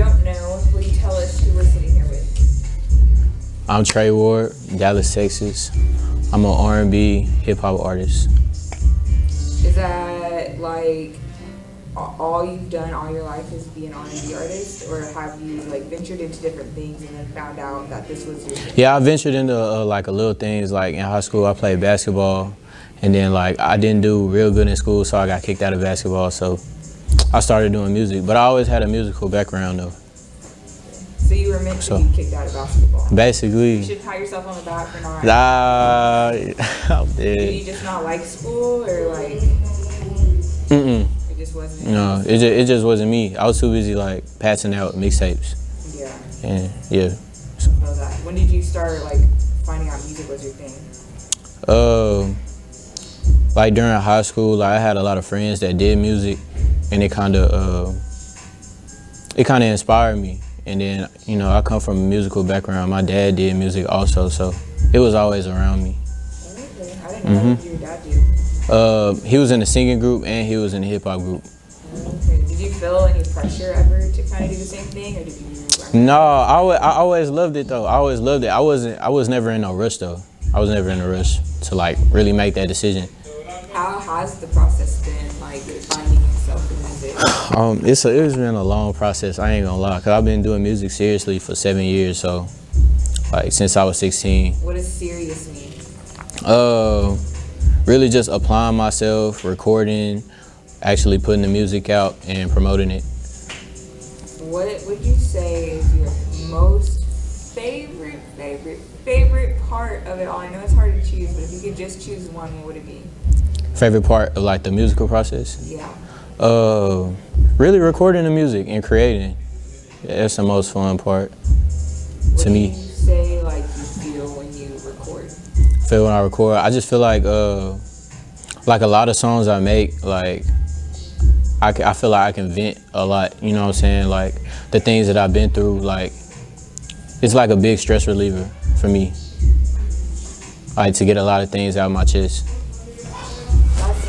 don't know, will you tell us who we're sitting here with? I'm Tre Ward, Dallas, Texas. I'm an R&B hip-hop artist. Is that like all you've done all your life is be an R&B artist, or have you like ventured into different things and then found out that this was your thing? Yeah, I ventured into like a little things. Like in high school, I played basketball, and then like I didn't do real good in school, so I got kicked out of basketball. So I started doing music, but I always had a musical background though. So you were meant to be kicked out of basketball? Basically. You should pat yourself on the back for not. I'm dead. Did you just not like school, or like? Mm-mm. It just wasn't. No, it just wasn't me. I was too busy like passing out mixtapes. Yeah. And yeah. Know that. When did you start like finding out music was your thing? Like during high school, like I had a lot of friends that did music, and it kind of inspired me. And then, you know, I come from a musical background. My dad did music also, so it was always around me. Okay. I didn't know what your dad did. He was in the singing group and he was in the hip hop group. Okay. Did you feel any pressure ever to kind of do the same thing, or did you? No, I always loved it though. I always loved it. I was never in no rush though. I was never in a rush to like really make that decision. How has the process been, like finding yourself in music? It's been a long process. I ain't gonna lie, cause I've been doing music seriously for 7 years. So, like since I was 16. What does serious mean? Really just applying myself, recording, actually putting the music out and promoting it. What would you say is your most favorite part of it all? I know it's hard to choose, but if you could just choose one, what would it be? Favorite part of like the musical process? Yeah. Really recording the music and creating. Yeah, that's the most fun part to me. What do you say like you feel when you record? Feel when I record? I just feel like a lot of songs I make, like I feel like I can vent a lot. You know what I'm saying? Like the things that I've been through, like it's like a big stress reliever for me. Like to get a lot of things out of my chest.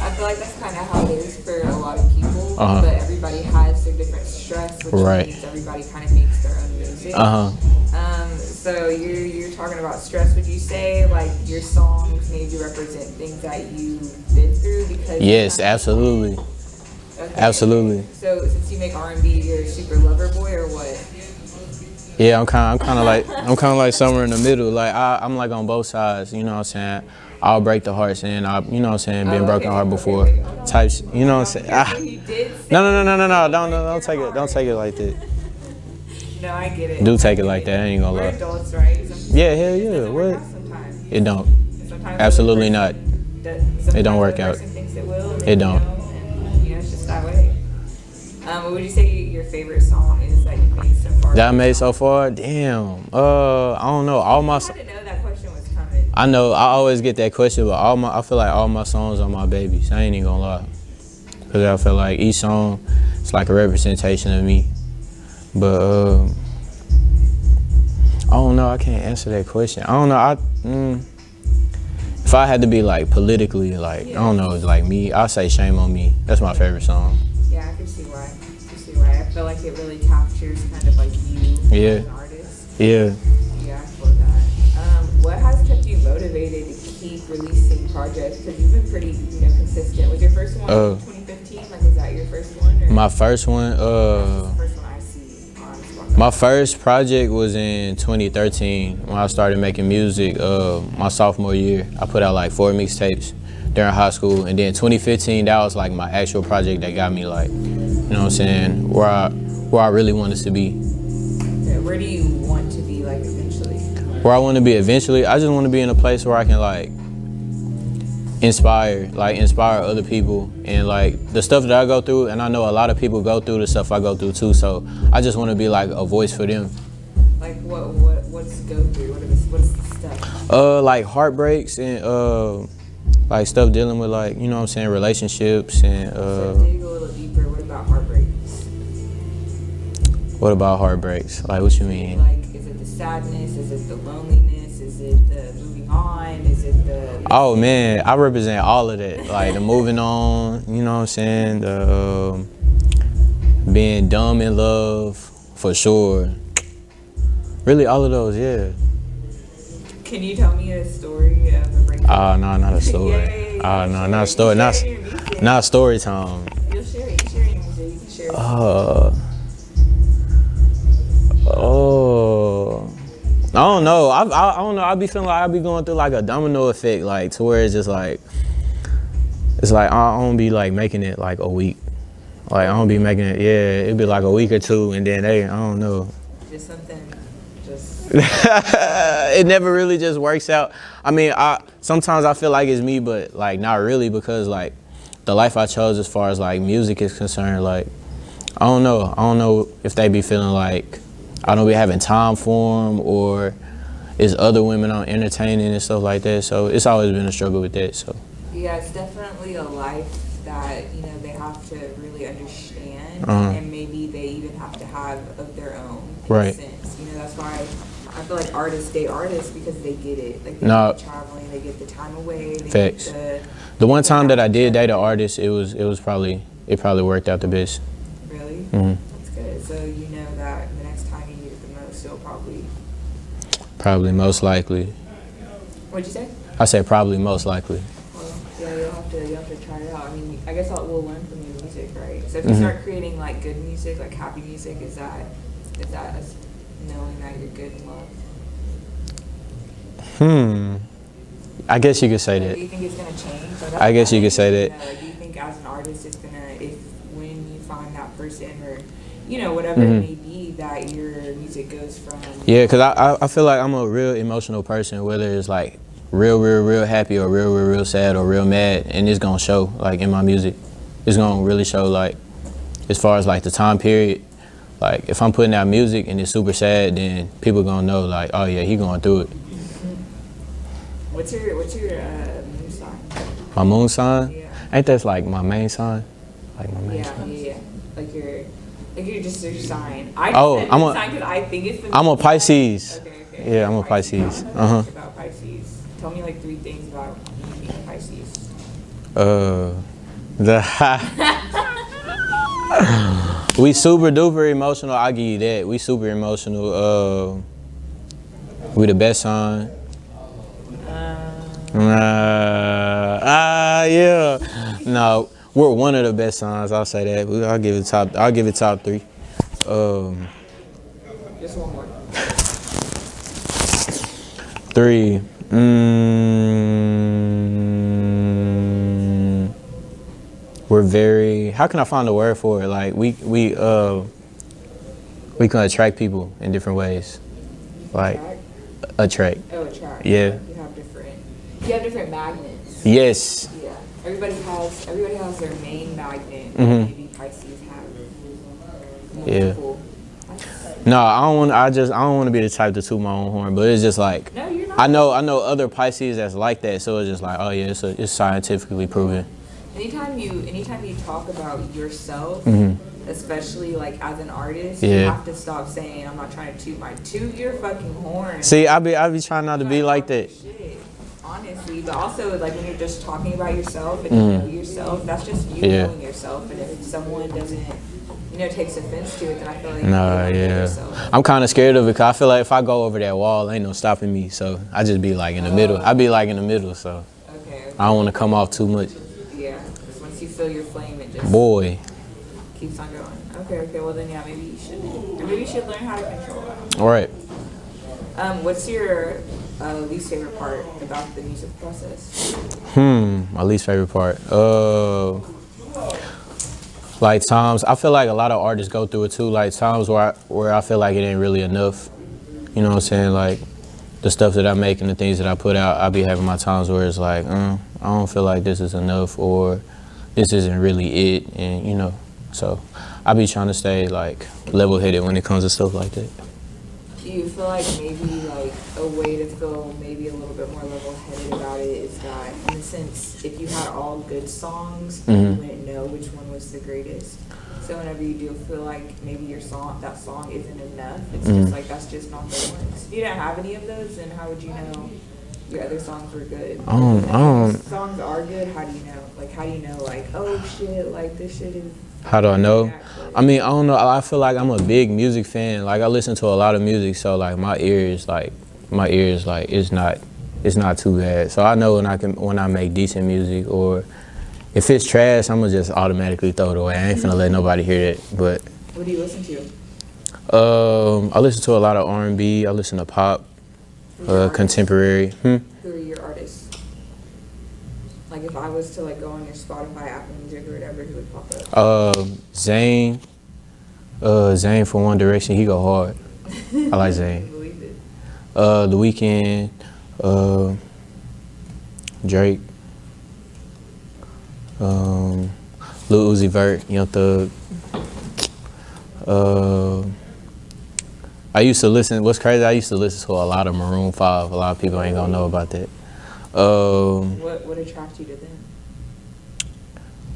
I feel like that's kind of how it is for a lot of people, but everybody has their different stress, which means everybody kind of makes their own music. So you're talking about stress. Would you say like your songs maybe represent things that you've been through? Because yes, absolutely. Okay. Absolutely. So since you make R&B, you're a super lover boy, or what? Yeah, I'm kind of like somewhere in the middle. Like I'm like on both sides. You know what I'm saying? I'll break the hearts, and you know what I'm saying, been broken heart before. Types, you know what I'm saying? No. Don't take it like that. No, I get it. Do take it like that. I ain't gonna lie. We're adults, right? Yeah, hell yeah. What? It don't. Absolutely not. It don't work out. It don't. You know, it's just that way. What would you say your favorite song is that you've made so far? That I made so far? Damn. I don't know. All my. I had to know that question was coming. I know. I always get that question, but I feel like all my songs are my babies. I ain't even gonna lie. Cause I feel like each song is like a representation of me. But I don't know. I can't answer that question. I don't know. If I had to be like politically, like I don't know, it's like me. I'll say "Shame on Me." That's my favorite song. Yeah, I can see why. I feel like it really captures kind of like you as an artist. Yeah. Yeah, I feel that. What has kept you motivated to keep releasing projects? Because you've been pretty, consistent. Was your first one in 2015? Like, was that your first one? Or? My first one. That's the first one I see on Spotify. My first project was in 2013 when I started making music. My sophomore year, I put out like 4 mixtapes during high school, and then 2015 that was like my actual project that got me like, you know what I'm saying, where I really wanted to be. Yeah, where do you want to be like eventually? Where I want to be eventually, I just want to be in a place where I can like inspire other people, and like the stuff that I go through, and I know a lot of people go through the stuff I go through too, so I just want to be like a voice for them. Like what's go through? What's the stuff? Like heartbreaks and like stuff dealing with like, you know what I'm saying, relationships and So dig a little deeper, what about heartbreaks? What about heartbreaks? Like what you mean? Like, is it the sadness? Is it the loneliness? Is it the moving on? Is it the... Oh man, I represent all of that. Like the moving on, you know what I'm saying? The being dumb in love, for sure. Really, all of those, yeah. Can you tell me a story of a breakup? Oh, no, not a story. Oh, no, not a story. Not story time. You'll share it. You share your music. You can share it. I don't know. I don't know. I be feeling like I be going through like a domino effect, like to where it's just like, it's like I don't be like making it like a week. Like I don't be making it. Yeah, it'd be like a week or two, and then I don't know. Just something. It never really just works out. I mean, sometimes I feel like it's me, but like not really, because like the life I chose as far as like music is concerned, like I don't know if they be feeling like I don't be having time for them, or it's other women I'm entertaining and stuff like that. So it's always been a struggle with that. So yeah, it's definitely a life that they have to really understand, and maybe they even have to have of their own in a sense. That's why I feel like artists stay artists, because they get it. Like they get traveling, they get the time away. Facts. The one time that I did date an artist, it probably worked out the best. Really? Mm-hmm. That's good. So you know that the next time you need it the most, it'll probably most likely. What'd you say? I said probably most likely. Well, yeah, you'll have to try it out. I mean, I guess we'll learn from your music, right? So if you start creating like good music, like happy music, is that knowing that you're good in love? I guess you could say that. Do you think it's gonna change? I guess you could say that. Do you think as an artist, it's gonna, when you find that person, or whatever it may be, that your music goes from? Yeah, because I feel like I'm a real emotional person, whether it's like real happy, or real sad, or real mad, and it's gonna show like in my music. It's gonna really show, like as far as like the time period. Like if I'm putting out music and it's super sad, then people gonna know like, oh yeah, he going through it. What's your moon sign? My moon sign? Yeah. Ain't that like my main sign? Like my main sign? Yeah. Like your just your sign. I'm a Pisces. Okay. Yeah, I'm a Pisces. About Pisces. Tell me like 3 things about you being Pisces. We super duper emotional. I'll give you that. We super emotional. We the best sign. Yeah. No, we're one of the best signs. I'll say that. I'll give it top 3. Just one more. 3. We're very, how can I find a word for it? Like we can attract people in different ways. Like attract. Oh, attract. Yeah. You have different magnets. Yes. Yeah. Everybody has their main magnet. Maybe Pisces have multiple. Yeah. No, I don't want to be the type to toot my own horn, but it's just like, no, you're not. I know other Pisces that's like that, so it's just like, oh yeah, it's scientifically proven. Anytime you talk about yourself, especially like as an artist, you have to stop saying, I'm not trying to toot your fucking horn. See, I be trying not to be like that. Shit, honestly, but also like when you're just talking about yourself and you know yourself, that's just you knowing yourself. And if someone doesn't, takes offense to it, then I feel like I'm kind of scared of it, because I feel like if I go over that wall, ain't no stopping me. So I just be like in the middle. I be like in the middle, so I don't want to come off too much. Yeah, because once you feel your flame, it just keeps on going. Okay, well then maybe you should learn how to control that. All right. What's your least favorite part about the music process? My least favorite part. Like times, I feel like a lot of artists go through it too. Like times where I feel like it ain't really enough. You know what I'm saying? Like the stuff that I make and the things that I put out, I be having my times where it's like, I don't feel like this is enough, or this isn't really it, and so I be trying to stay like level-headed when it comes to stuff like that. Do you feel like maybe like a way to feel maybe a little bit more level-headed about it is that, in a sense, if you had all good songs, you wouldn't know which one was the greatest. So whenever you do feel like maybe that song isn't enough, it's just like that's just not the one. If you didn't have any of those, then how would you know your other songs were good? Songs are good. How do you know? Like, how do you know? Like, oh shit, like this shit is. How do I know? I mean, I don't know. I feel like I'm a big music fan. Like I listen to a lot of music, so like my ears, it's not too bad. So I know when I make decent music, or if it's trash, I'm gonna just automatically throw it away. I ain't finna let nobody hear it. But what do you listen to? I listen to a lot of R&B. I listen to pop, contemporary. Who are your artists? Like if I was to like go on your Spotify, Apple Music, or whatever, who would pop up? Zayn. Zayn from One Direction. He go hard. I like Zayn. Believe it. The Weeknd. Drake. Lil Uzi Vert, Young Thug. I used to listen, what's crazy, I used to listen to a lot of Maroon 5. A lot of people ain't gonna know about that. What attracted you to them?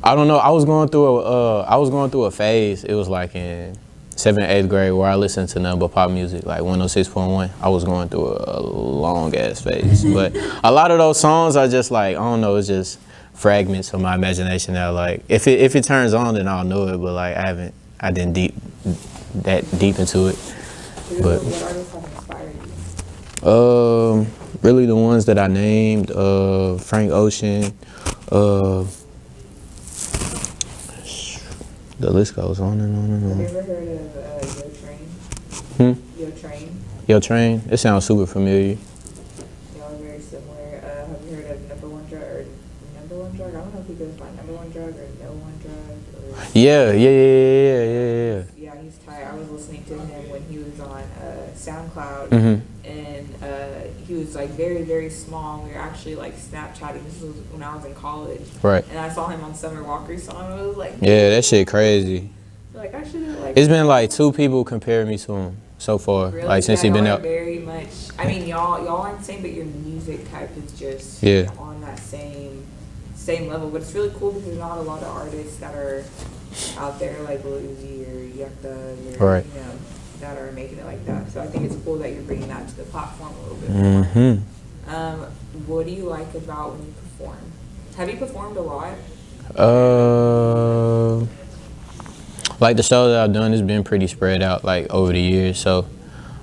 I don't know, I was going through a phase. It was like in 7th, 8th grade where I listened to nothing but pop music, like 106.1. I was going through a long ass phase. But a lot of those songs are just like, I don't know, it's just fragments of my imagination now. Like if it turns on, then I'll know it, but like I didn't that deep into it. But what artists have inspired you? Really the ones that I named, Frank Ocean, the list goes on and on and on. Have you ever heard of Yo Train? Yo Train? Yo Train? It sounds super familiar. Y'all are very similar. Have you heard of Number One Drug? I don't know if he goes by Number One Drug or No One Drug. Or Yeah. Yeah, he's tight. I was listening to him when he was on SoundCloud, and he was like very, very small. We were actually like Snapchatting. This was when I was in college. Right. And I saw him on Summer Walker's song, and I was like, yeah, that shit crazy. Like I should have like. It's been like 2 people comparing me to him so far, really? like since he been out. Very much. I mean, y'all aren't the same, but your music type is just on that same level. But it's really cool because there's not a lot of artists that are out there like Lil Uzi or Young Thug or right. That are making it like that. So I think it's cool that you're bringing that to the platform a little bit more. What do you like about when you perform? Have you performed a lot? Like the shows that I've done, it's been pretty spread out like over the years, so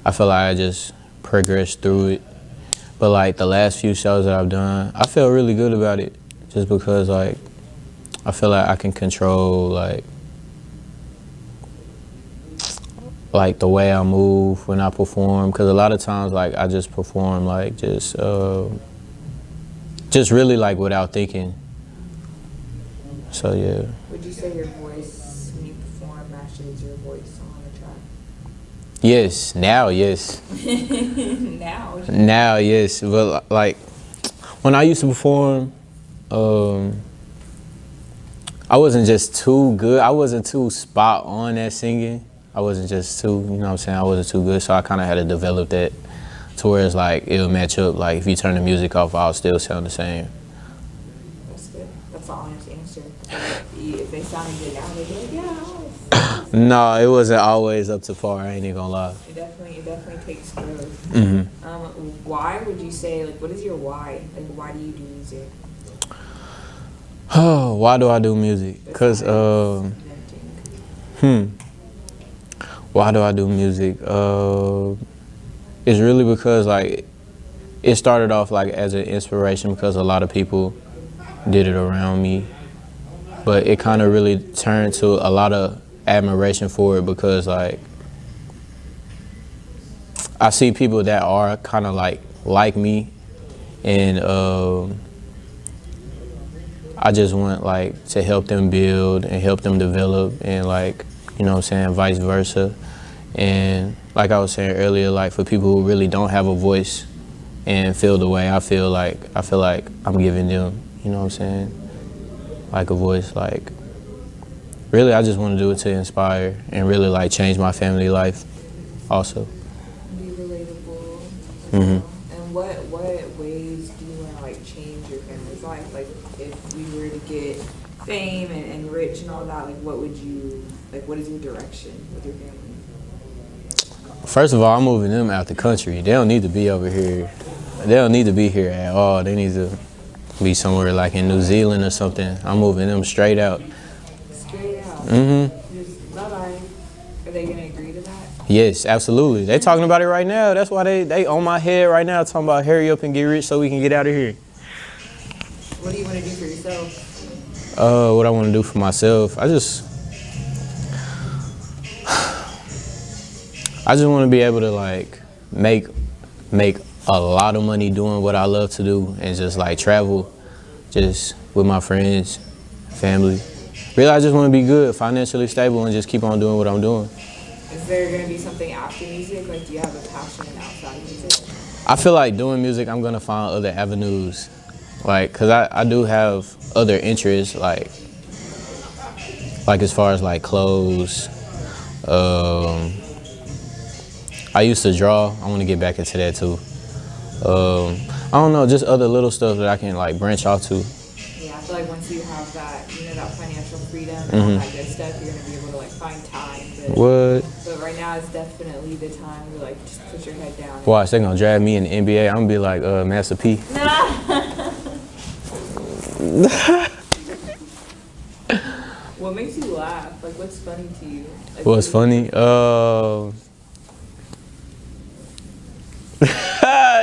I feel like I just progressed through it. But like the last few shows that I've done, I feel really good about it, just because like I feel like I can control like the way I move when I perform, because a lot of times like I just perform like just really like without thinking. So yeah. Would you say your voice when you perform matches your voice on the track? Yes, now yes. Now yes, but like when I used to perform, I wasn't just too good. I wasn't too spot on at singing. I wasn't just too, you know what I'm saying, I wasn't too good, so I kind of had to develop that to where it's like, it'll match up. Like, if you turn the music off, I'll still sound the same. That's good. That's all I have to answer. If they sounded good now, they'd be like, yeah, No, it wasn't always up to par, I ain't even gonna lie. It definitely takes growth. Mm-hmm. Why would you say, like, what is your why? Like, why do you do music? Oh, why do I do music? Because, why do I do music? It's really because like it started off like as an inspiration because a lot of people did it around me, but it kind of really turned to a lot of admiration for it because like I see people that are kind of like me, and I just want like to help them build and help them develop, and like, you know what I'm saying, vice versa. And like I was saying earlier, like for people who really don't have a voice and feel the way I feel like I'm giving them, you know what I'm saying, like a voice. Like really I just want to do it to inspire and really like change my family life also. Be relatable. Mm-hmm. And what ways do you want to like change your family's life? Like if we were to get fame and rich and all that, like what would you, like what is your direction with your family? First of all, I'm moving them out the country. They don't need to be over here. They don't need to be here at all. They need to be somewhere like in New Zealand or something. I'm moving them straight out. Straight out. Mm-hmm. Bye-bye. Are they going to agree to that? Yes, absolutely. They talking about it right now. That's why they on my head right now talking about hurry up and get rich so we can get out of here. What do you want to do for yourself? What I want to do for myself, I just want to be able to like make a lot of money doing what I love to do and just like travel just with my friends, family. Really, I just want to be good, financially stable, and just keep on doing what I'm doing. Is there going to be something after music? Like, do you have a passion outside of music? I feel like doing music, I'm going to find other avenues. Like, cause I do have other interests, like as far as like clothes. I used to draw. I want to get back into that too. I don't know, just other little stuff that I can like branch off to. Yeah, I feel like once you have that, that financial freedom and all that good stuff, you're gonna be able to like find time. But right now, it's definitely the time to like just put your head down. Watch, they're gonna drag me in the NBA. I'm gonna be like Master P. What makes you laugh? Like, what's funny to you? Like, what's funny?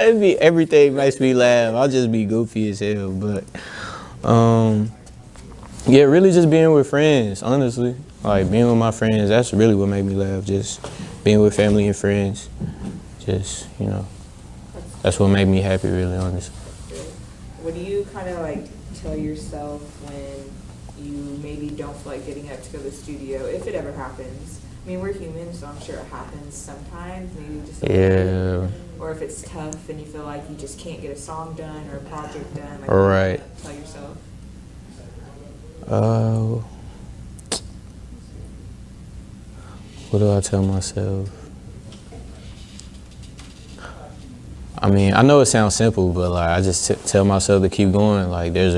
It'd be everything makes me laugh. I'll just be goofy as hell, but yeah, really just being with friends, honestly. Like being with my friends, that's really what made me laugh. Just being with family and friends. Just, that's what made me happy, really, honestly. What do you kind of like tell yourself when you maybe don't feel like getting up to go to the studio, if it ever happens? I mean, we're human, so I'm sure it happens sometimes. Maybe just or if it's tough and you feel like you just can't get a song done or a project done. Like, right. Tell yourself. What do I tell myself? I mean, I know it sounds simple, but like I just tell myself to keep going. Like there's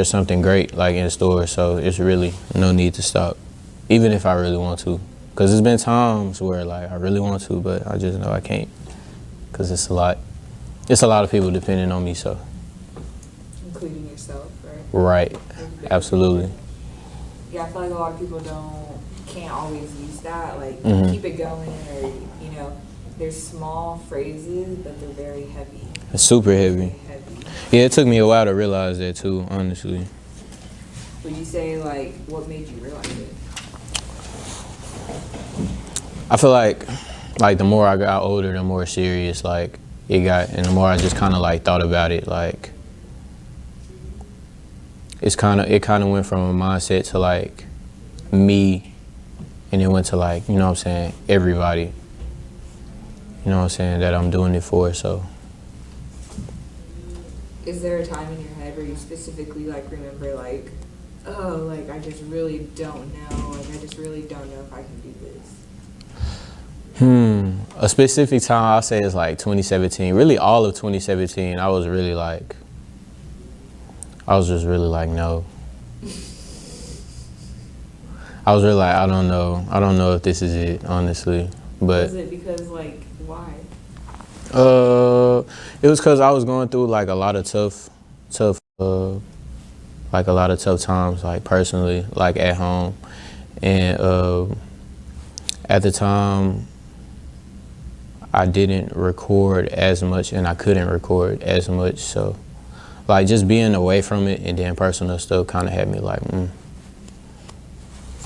something great like in store, so it's really no need to stop, even if I really want to. Cause there's been times where like I really want to, but I just know I can't, cause it's a lot of people depending on me. So. Including yourself, right? Right. Absolutely. Yeah, I feel like a lot of people can't always use that, like keep it going, or there's small phrases, but they're very heavy. It's super heavy. Yeah, it took me a while to realize that too, honestly. Would you say like what made you realize it? I feel like the more I got older, the more serious like it got, and the more I just kind of like thought about it, like it kind of went from a mindset to like me, and it went to like, you know what I'm saying, everybody, you know what I'm saying, that I'm doing it for. So is there a time in your head where you specifically like remember like, oh, like I just really don't know, like I just really don't know if I can do this? A specific time I'll say is like 2017. Really all of 2017, I was just really like, no. I was really like, I don't know if this is it, honestly. But was it because like, why? It was because I was going through like a lot of tough times, like personally, like at home. And at the time, I didn't record as much and I couldn't record as much. So like just being away from it and then personal stuff kind of had me like, Kind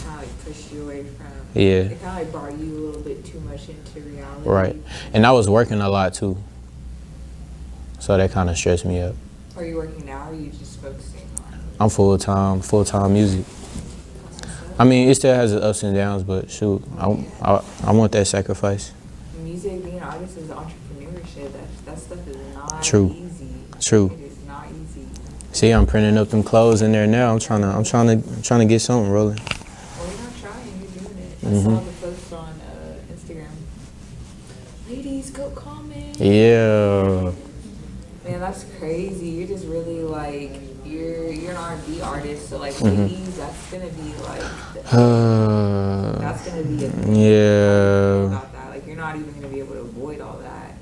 of like pushed you away from. Yeah. It kind of like brought you a little bit too much into reality. Right. And I was working a lot too. So that kind of stressed me up. Are you working now or are you just focusing on? I'm full-time music. I mean, it still has its ups and downs, but shoot, I want that sacrifice. Music, being an artist is entrepreneurship. That stuff is not easy. True. It is not easy. See, I'm printing up them clothes in there now. I'm trying to get something rolling. Well, you're not trying. You're doing it. I saw the post on Instagram. Ladies, go comment. Yeah. Man, that's crazy. You're just really like you're an R&B artist, so like ladies, that's gonna be like that's gonna be a thing. Yeah. About that, like you're not even gonna be able to avoid all that.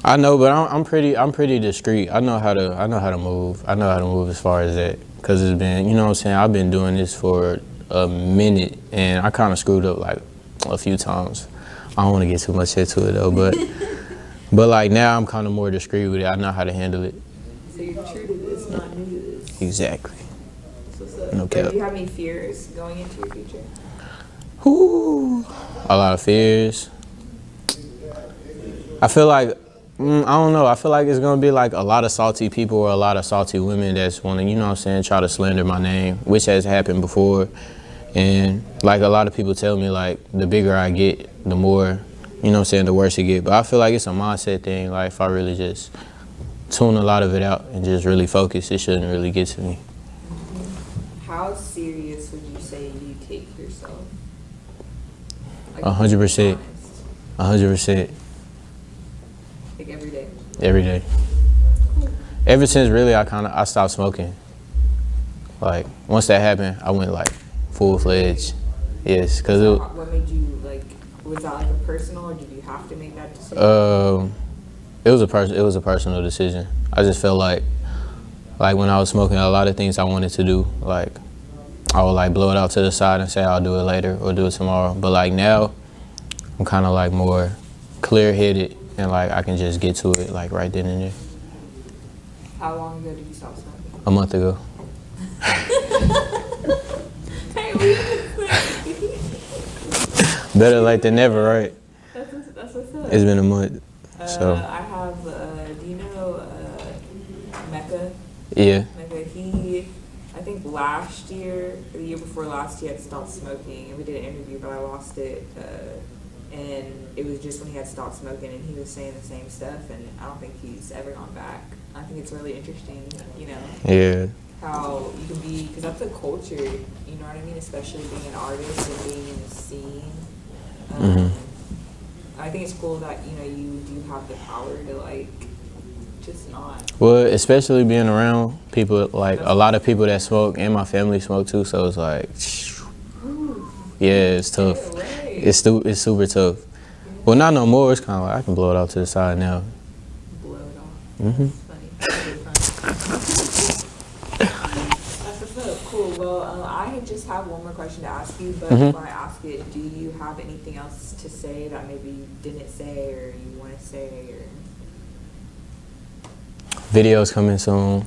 I know, but I'm pretty discreet. I know how to move. I know how to move as far as that, cause it's been, you know what I'm saying. I've been doing this for a minute, and I kind of screwed up like a few times. I don't want to get too much into it though, but like now I'm kind of more discreet with it. I know how to handle it. So you're true to this, not new to this. Exactly. So, No cap. do you have any fears going into your future? Ooh, a lot of fears. I feel like, I don't know. I feel like it's gonna be like a lot of salty people or a lot of salty women that's wanna, you know what I'm saying, try to slander my name, which has happened before. And like a lot of people tell me, like the bigger I get, the more, you know what I'm saying, the worse it get. But I feel like it's a mindset thing. Like if I really just tune a lot of it out and just really focus, it shouldn't really get to me. How serious would you say you take yourself? Like, 100%. 100%. Like every day? Every day. Ever since really I stopped smoking. Like once that happened, I went like full-fledged. Yes, cause what made you like? Was that like a personal, or did you have to make that decision? It was a personal decision. I just felt like when I was smoking, a lot of things I wanted to do, like I would like blow it out to the side and say I'll do it later or do it tomorrow. But like now, I'm kind of like more clear-headed and like I can just get to it like right then and there. How long ago did you stop smoking? A month ago. Better late than never, right? That's what's up. It's been a month. So I have, do you know Mecca? yeah. Mecca, I think last year, or the year before last, he had stopped smoking, and we did an interview, but I lost it. And it was just when he had stopped smoking, and he was saying the same stuff, and I don't think he's ever gone back. I think it's really interesting, you know. Yeah. How you can be, because that's a culture, you know what I mean? Especially being an artist and being in the scene. I think it's cool that, you know, you do have the power to like just not. Well, especially being around people, like a lot of people that smoke, and my family smoke too, so it's like, yeah, it's tough. It's super tough. Well, not no more. It's kind of like I can blow it out to the side now. Blow it off. That's funny. That's what's up. Cool. Well, I just have one more question to ask you, but before I ask it, do you have anything else to say that maybe you didn't say or you want to say? Or Videos coming soon,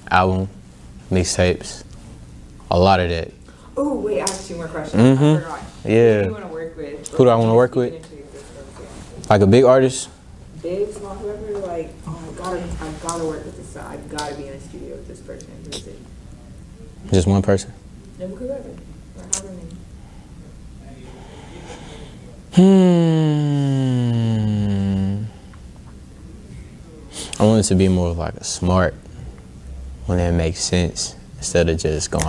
album, mixtapes, a lot of that. Oh, wait, I have two more questions. I forgot. Yeah. Who do you want to work with? Who do I want to work with? Like a big artist? Big, small, whoever, like, oh, I gotta work with this. I gotta be in a studio with this person. Who is it? Just one person? No, whoever. Or however many. I want it to be more of like a smart one that makes sense instead of just going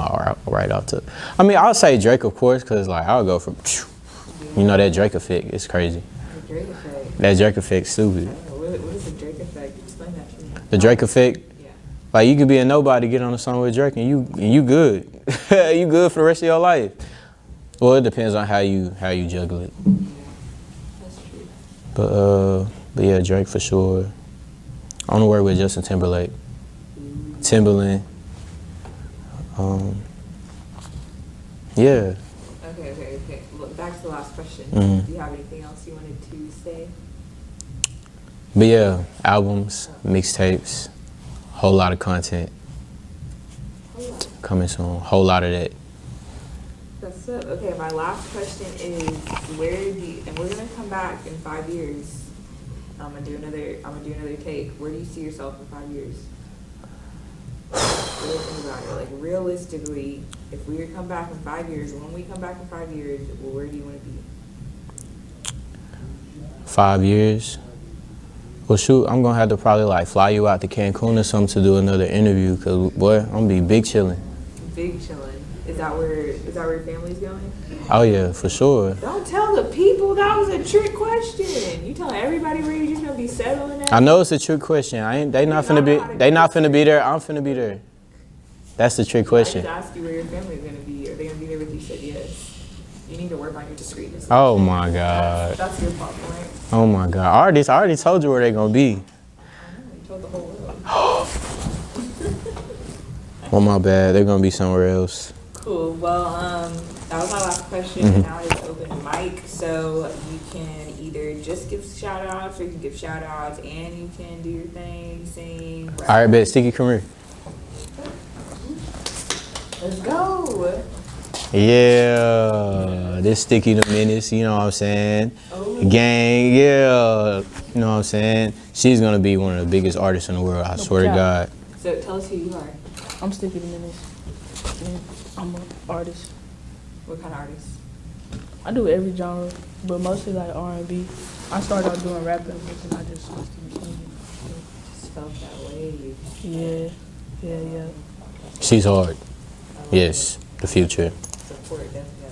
right off to. I mean, I'll say Drake, of course, because like I'll go from, you know, that Drake effect is crazy. The Drake effect. That Drake effect stupid. What is the Drake effect? Explain that to me. The Drake effect. Yeah. Like you could be a nobody, get on a song with Drake, and you good. You good for the rest of your life. Well, it depends on how you juggle it. That's true. But yeah, Drake for sure. I want to work with Justin Timberlake, Timberland. Yeah. Okay. Look, back to the last question. Do you have anything else you wanted to say? But yeah, albums, mixtapes, whole lot of content coming soon. Whole lot of that. That's it. Okay, my last question is and we're gonna come back in 5 years. I'm gonna do another take. Where do you see yourself in 5 years? Really think about it. Like realistically, if we come back in 5 years, when we come back in 5 years, well, where do you want to be? 5 years? Well, shoot, I'm gonna have to probably like fly you out to Cancun or something to do another interview, cause boy, I'm gonna be big chilling. Big chilling. Is that where your family's going? Oh yeah, for sure. Don't tell the people that was a trick question. You telling everybody where you just gonna be settling at? I know it's a trick question. They not finna be there. I'm finna be there. That's the trick question. I just asked you where your family's gonna be. Are they gonna be there with you? You said yes. You need to work on your discreetness. Oh my God. That's your problem, right? Oh my God. I already told you where they gonna be. Oh, my bad. They're gonna be somewhere else. Cool. Well, that was my last question. Now it's open mic, so you can either just give shout outs or you can give shout outs and you can do your thing, sing, rap. All right, bet. Sticky, come here. Let's go. Yeah, this Sticky the Menace, you know what I'm saying? Gang, yeah, you know what I'm saying? She's gonna be one of the biggest artists in the world, I swear to God. So tell us who you are. I'm Sticky the Menace. I'm an artist. What kind of artist? I do every genre, but mostly like R&B. I started out doing rapping, but then I just switched to singing. Just felt that way. Yeah. She's hard. Yes, the future. Support, definitely.